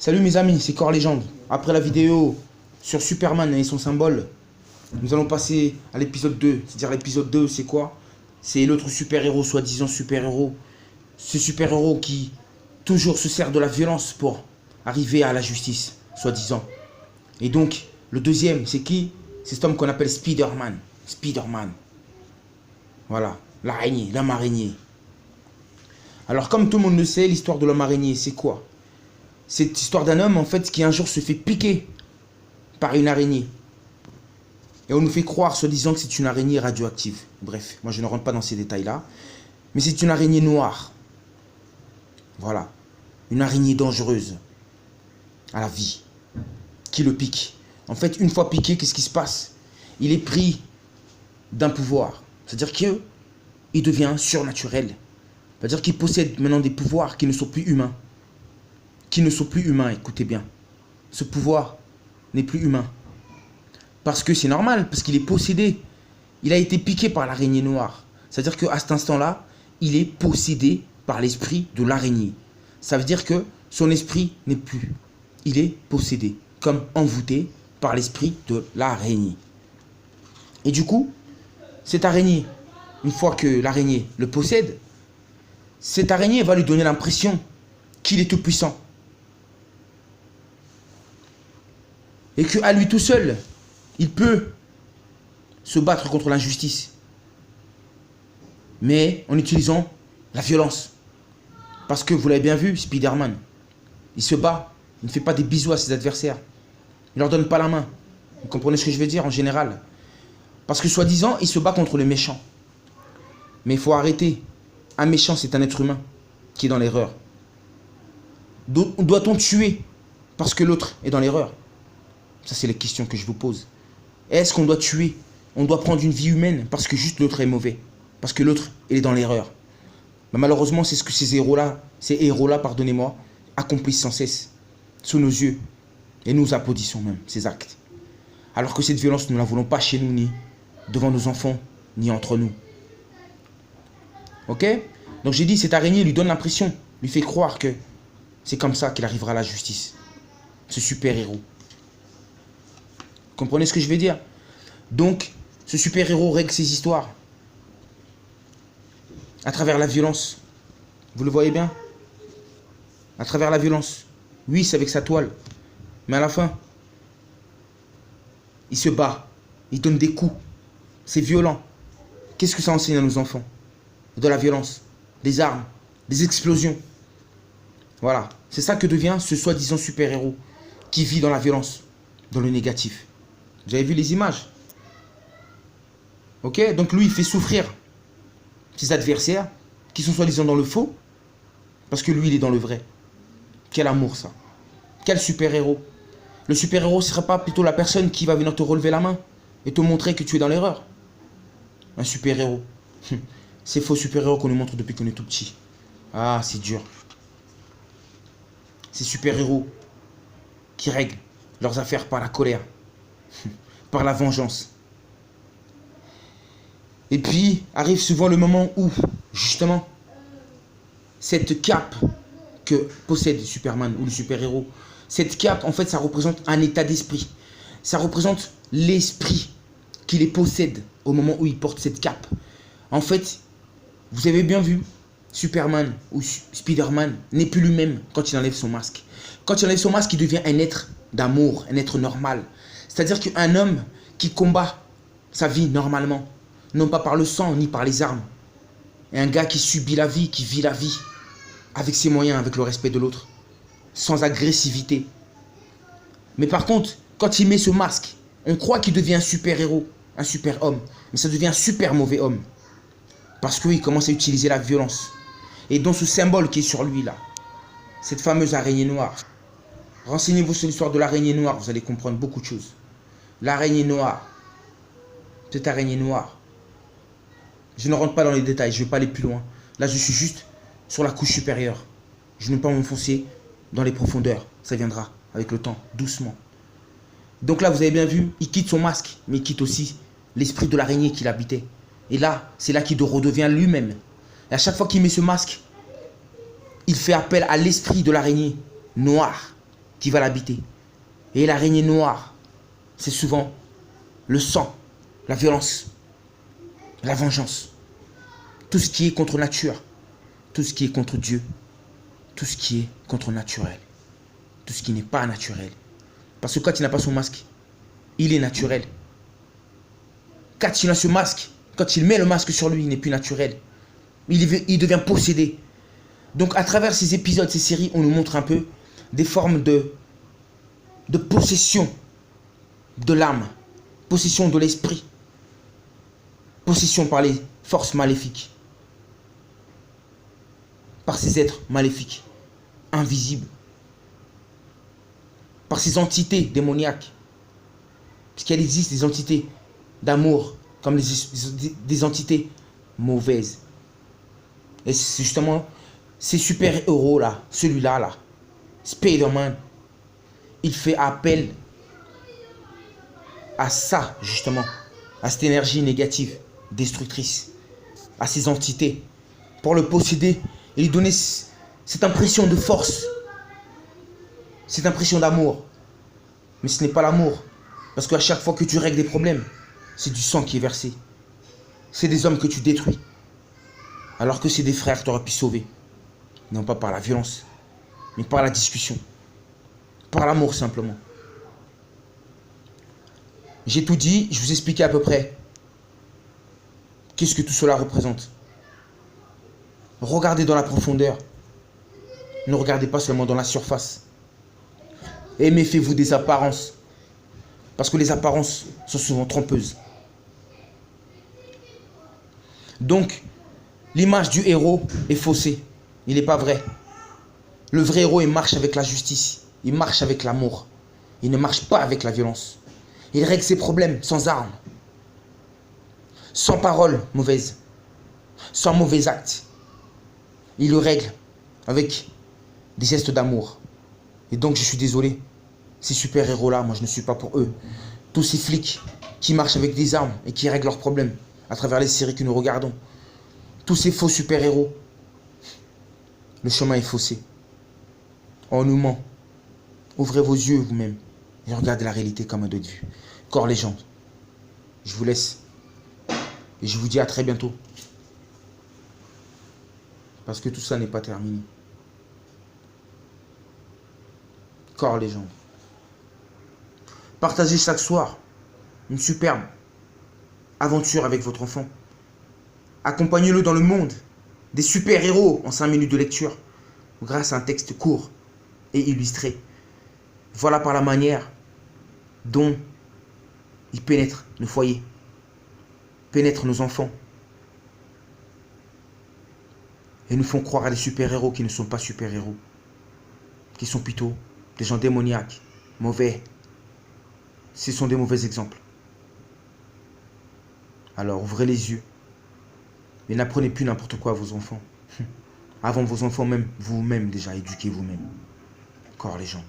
Salut mes amis, c'est Core Légende. Après la vidéo sur Superman et son symbole, nous allons passer à l'épisode 2. C'est-à-dire l'épisode 2, c'est quoi? C'est l'autre super-héros, soi-disant super-héros. Ce super-héros qui toujours se sert de la violence pour arriver à la justice, soi-disant. Et donc, le deuxième, c'est qui? C'est cet homme qu'on appelle Spider-Man. Spider-Man. Voilà, l'araignée, l'homme araignée. Alors comme tout le monde le sait, l'histoire de l'homme araignée, c'est quoi? C'est l'histoire d'un homme en fait qui un jour se fait piquer par une araignée. Et on nous fait croire, soi-disant, que c'est une araignée radioactive. Bref, moi je ne rentre pas dans ces détails-là. Mais c'est une araignée noire. Voilà. Une araignée dangereuse à la vie. Qui le pique. En fait, une fois piqué, qu'est-ce qui se passe? Il est pris d'un pouvoir. C'est-à-dire qu'il devient surnaturel. C'est-à-dire qu'il possède maintenant des pouvoirs qui ne sont plus humains. Qui ne sont plus humains, écoutez bien. Ce pouvoir n'est plus humain. Parce que c'est normal, parce qu'il est possédé. Il a été piqué par l'araignée noire. C'est-à-dire qu'à cet instant-là, il est possédé par l'esprit de l'araignée. Ça veut dire que son esprit n'est plus. Il est possédé, comme envoûté par l'esprit de l'araignée. Et du coup, cette araignée, une fois que l'araignée le possède, cette araignée va lui donner l'impression qu'il est tout puissant. Et qu'à lui tout seul, il peut se battre contre l'injustice. Mais en utilisant la violence. Parce que vous l'avez bien vu, Spider-Man, il se bat, il ne fait pas des bisous à ses adversaires. Il ne leur donne pas la main. Vous comprenez ce que je veux dire en général? Parce que soi-disant, il se bat contre les méchants. Mais il faut arrêter. Un méchant, c'est un être humain qui est dans l'erreur. Doit-on tuer parce que l'autre est dans l'erreur? Ça, c'est les questions que je vous pose. Est-ce qu'on doit tuer? On doit prendre une vie humaine parce que juste l'autre est mauvais. Parce que l'autre, il est dans l'erreur. Mais malheureusement, c'est ce que ces héros-là, pardonnez-moi, accomplissent sans cesse. Sous nos yeux. Et nous applaudissons même ces actes. Alors que cette violence, nous ne la voulons pas chez nous, ni devant nos enfants, ni entre nous. Ok? Donc j'ai dit, cette araignée lui donne l'impression, lui fait croire que c'est comme ça qu'il arrivera à la justice. Ce super-héros. Comprenez ce que je veux dire? Donc, ce super-héros règle ses histoires. À travers la violence. Vous le voyez bien? À travers la violence. Oui, c'est avec sa toile. Mais à la fin, il se bat. Il donne des coups. C'est violent. Qu'est-ce que ça enseigne à nos enfants? De la violence, des armes, des explosions. Voilà. C'est ça que devient ce soi-disant super-héros qui vit dans la violence, dans le négatif. Vous avez vu les images? Ok? Donc lui, il fait souffrir ses adversaires qui sont soi-disant dans le faux parce que lui, il est dans le vrai. Quel amour, ça. Quel super-héros. Le super-héros ne serait pas plutôt la personne qui va venir te relever la main et te montrer que tu es dans l'erreur? Un super-héros. Ces faux super-héros qu'on nous montre depuis qu'on est tout petit. Ah, c'est dur. Ces super-héros qui règlent leurs affaires par la colère, par la vengeance. Et puis, arrive souvent le moment où, justement, cette cape que possède Superman ou le super-héros, cette cape, en fait, ça représente un état d'esprit. Ça représente l'esprit qui les possède au moment où il porte cette cape. En fait, vous avez bien vu, Superman ou Spider-Man n'est plus lui-même quand il enlève son masque. Quand il enlève son masque, il devient un être d'amour, un être normal. C'est-à-dire qu'un homme qui combat sa vie normalement, non pas par le sang ni par les armes. Et un gars qui subit la vie, qui vit la vie avec ses moyens, avec le respect de l'autre, sans agressivité. Mais par contre, quand il met ce masque, on croit qu'il devient un super-héros, un super-homme, mais ça devient un super mauvais homme. Parce qu'il commence à utiliser la violence. Et dans ce symbole qui est sur lui là, cette fameuse araignée noire. Renseignez-vous sur l'histoire de l'araignée noire, vous allez comprendre beaucoup de choses. L'araignée noire. Cette araignée noire. Je ne rentre pas dans les détails, je ne vais pas aller plus loin. Là, je suis juste sur la couche supérieure. Je ne vais pas m'enfoncer dans les profondeurs. Ça viendra avec le temps, doucement. Donc là, vous avez bien vu, il quitte son masque, mais il quitte aussi l'esprit de l'araignée qui l'habitait. Et là, c'est là qu'il redevient lui-même. Et à chaque fois qu'il met ce masque, il fait appel à l'esprit de l'araignée noire qui va l'habiter. Et l'araignée noire, c'est souvent le sang, la violence, la vengeance. Tout ce qui est contre nature, tout ce qui est contre Dieu, tout ce qui est contre naturel, tout ce qui n'est pas naturel. Parce que quand il n'a pas son masque, il est naturel. Quand il a ce masque, quand il met le masque sur lui, il n'est plus naturel. Il devient possédé. Donc à travers ces épisodes, ces séries, on nous montre un peu des formes de possession de l'âme, possession de l'esprit, possession par les forces maléfiques, par ces êtres maléfiques, invisibles, par ces entités démoniaques. Parce qu'il existe des entités d'amour comme des entités mauvaises. Et c'est justement ces super-héros là, celui-là là, Spider-Man, il fait appel à ça justement, à cette énergie négative, destructrice, à ces entités, pour le posséder et lui donner cette impression de force, cette impression d'amour. Mais ce n'est pas l'amour, parce qu'à chaque fois que tu règles des problèmes, c'est du sang qui est versé. C'est des hommes que tu détruis. Alors que c'est des frères que tu aurais pu sauver. Non pas par la violence, mais par la discussion. Par l'amour simplement. J'ai tout dit, je vous ai expliqué à peu près qu'est-ce que tout cela représente. Regardez dans la profondeur. Ne regardez pas seulement dans la surface. Et méfiez-vous des apparences. Parce que les apparences sont souvent trompeuses. Donc, l'image du héros est faussée. Il n'est pas vrai. Le vrai héros, il marche avec la justice. Il marche avec l'amour. Il ne marche pas avec la violence. Il règle ses problèmes sans armes. Sans paroles mauvaises. Sans mauvais actes. Il le règle avec des gestes d'amour. Et donc, je suis désolé. Ces super-héros-là, moi, je ne suis pas pour eux. Tous ces flics qui marchent avec des armes et qui règlent leurs problèmes à travers les séries que nous regardons. Tous ces faux super-héros. Le chemin est faussé. On nous ment. Ouvrez vos yeux vous-même et regardez la réalité comme un dos de vue. Corps légende. Je vous laisse. Et je vous dis à très bientôt. Parce que tout ça n'est pas terminé. Corps légende. Partagez chaque soir une superbe aventure avec votre enfant. Accompagnez-le dans le monde des super-héros en 5 minutes de lecture grâce à un texte court et illustré. Voilà par la manière dont ils pénètrent nos foyers, pénètrent nos enfants et nous font croire à des super-héros qui ne sont pas super-héros, qui sont plutôt des gens démoniaques, mauvais. Ce sont des mauvais exemples. Alors ouvrez les yeux et n'apprenez plus n'importe quoi à vos enfants. Avant vos enfants même, vous-même déjà, éduquez vous-même. Corps les gens.